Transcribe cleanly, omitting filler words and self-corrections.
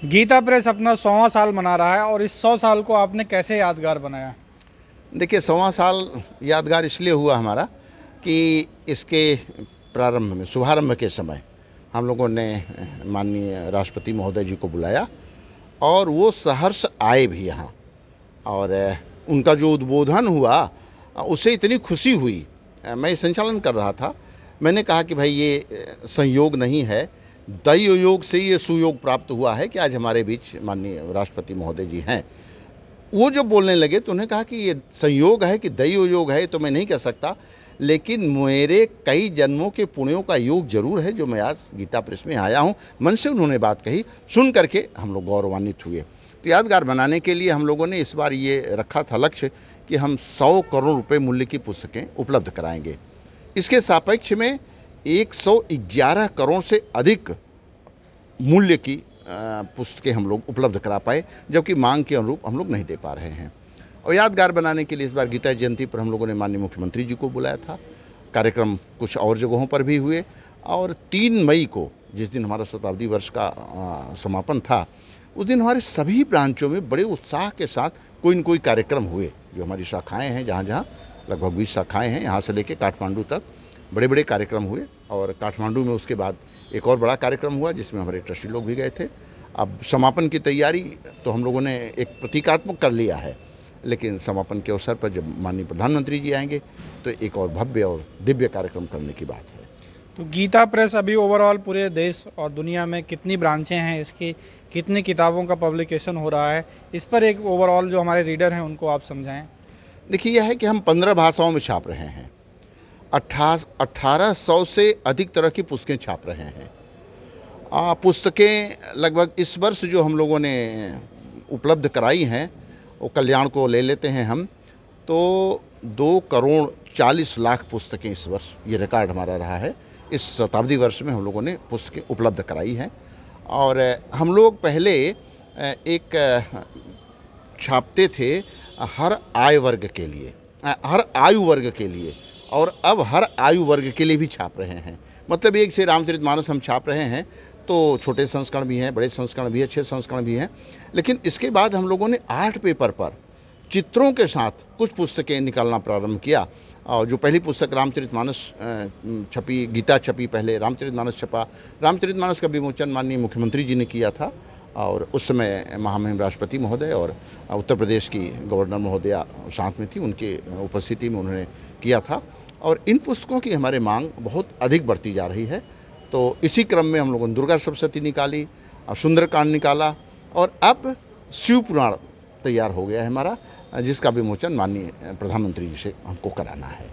Gita press अपना 100वां साल मना रहा है और इस 100 साल को आपने कैसे यादगार बनाया? देखिए 100वां साल यादगार इसलिए हुआ हमारा कि इसके प्रारंभ में शुभारंभ के समय हम लोगों ने माननीय राष्ट्रपति महोदय जी को बुलाया और वो सहर्ष आए भी यहाँ। और उनका जो उद्बोधन हुआ उससे इतनी खुशी हुई। मैं संचालन कर रहा था, मैंने कहा कि भाई ये संयोग नहीं है, दैव योग से ये सुयोग प्राप्त हुआ है कि आज हमारे बीच माननीय राष्ट्रपति महोदय जी हैं। वो जब बोलने लगे तो उन्होंने कहा कि ये संयोग है कि दैव योग है तो मैं नहीं कह सकता, लेकिन मेरे कई जन्मों के पुण्यों का योग जरूर है जो मैं आज गीता प्रेस में आया हूँ। मन से उन्होंने बात कही, सुन करके हम लोग गौरवान्वित हुए। तो यादगार बनाने के लिए हम लोगों ने इस बार ये रखा था लक्ष्य कि हम 100 करोड़ रुपए मूल्य की पुस्तकें उपलब्ध कराएंगे। इसके सापेक्ष में 111 करोड़ से अधिक मूल्य की पुस्तकें हम लोग उपलब्ध करा पाए, जबकि मांग के अनुरूप हम लोग नहीं दे पा रहे हैं। और यादगार बनाने के लिए इस बार गीता जयंती पर हम लोगों ने माननीय मुख्यमंत्री जी को बुलाया था। कार्यक्रम कुछ और जगहों पर भी हुए और 3 मई को जिस दिन हमारा शताब्दी वर्ष का समापन था, उस दिन हमारे सभी ब्रांचों में बड़े उत्साह के साथ कोई न कोई कार्यक्रम हुए। जो हमारी शाखाएँ हैं, जहाँ जहाँ लगभग 20 शाखाएँ हैं, यहाँ से लेकर काठमांडू तक बड़े बड़े कार्यक्रम हुए। और काठमांडू में उसके बाद एक और बड़ा कार्यक्रम हुआ जिसमें हमारे ट्रस्टी लोग भी गए थे। अब समापन की तैयारी तो हम लोगों ने एक प्रतीकात्मक कर लिया है, लेकिन समापन के अवसर पर जब माननीय प्रधानमंत्री जी आएंगे तो एक और भव्य और दिव्य कार्यक्रम करने की बात है। तो गीता प्रेस अभी ओवरऑल पूरे देश और दुनिया में कितनी ब्रांचें हैं, इसकी कितनी किताबों का पब्लिकेशन हो रहा है, इस पर एक ओवरऑल जो हमारे रीडर हैं उनको आप समझाएं। देखिए यह है कि हम 15 भाषाओं में छाप रहे हैं, 1800 से अधिक तरह की पुस्तकें छाप रहे हैं। पुस्तकें लगभग इस वर्ष जो हम लोगों ने उपलब्ध कराई हैं, वो कल्याण को ले लेते हैं हम तो 2 करोड़ 40 लाख पुस्तकें इस वर्ष, ये रिकॉर्ड हमारा रहा है। इस शताब्दी वर्ष में हम लोगों ने पुस्तकें उपलब्ध कराई हैं। और हम लोग पहले एक छापते थे हर आय वर्ग के लिए, हर आयु वर्ग के लिए, और अब हर आयु वर्ग के लिए भी छाप रहे हैं। मतलब एक से रामचरितमानस हम छाप रहे हैं तो छोटे संस्करण भी हैं, बड़े संस्करण भी हैं, अच्छे संस्करण भी हैं। लेकिन इसके बाद हम लोगों ने आर्ट पेपर पर चित्रों के साथ कुछ पुस्तकें निकालना प्रारंभ किया। और जो पहली पुस्तक रामचरितमानस छपी, गीता छपी, पहले रामचरितमानस छपा। रामचरितमानस का विमोचन माननीय मुख्यमंत्री जी ने किया था और उस समय महामहिम राष्ट्रपति महोदय और उत्तर प्रदेश की गवर्नर महोदया साथ में थी, उनके उपस्थिति में उन्होंने किया था। और इन पुस्तकों की हमारे मांग बहुत अधिक बढ़ती जा रही है। तो इसी क्रम में हम लोगों ने दुर्गा सप्तशती निकाली, सुंदरकांड निकाला और अब शिव पुराण तैयार हो गया है हमारा, जिसका विमोचन माननीय प्रधानमंत्री जी से हमको कराना है।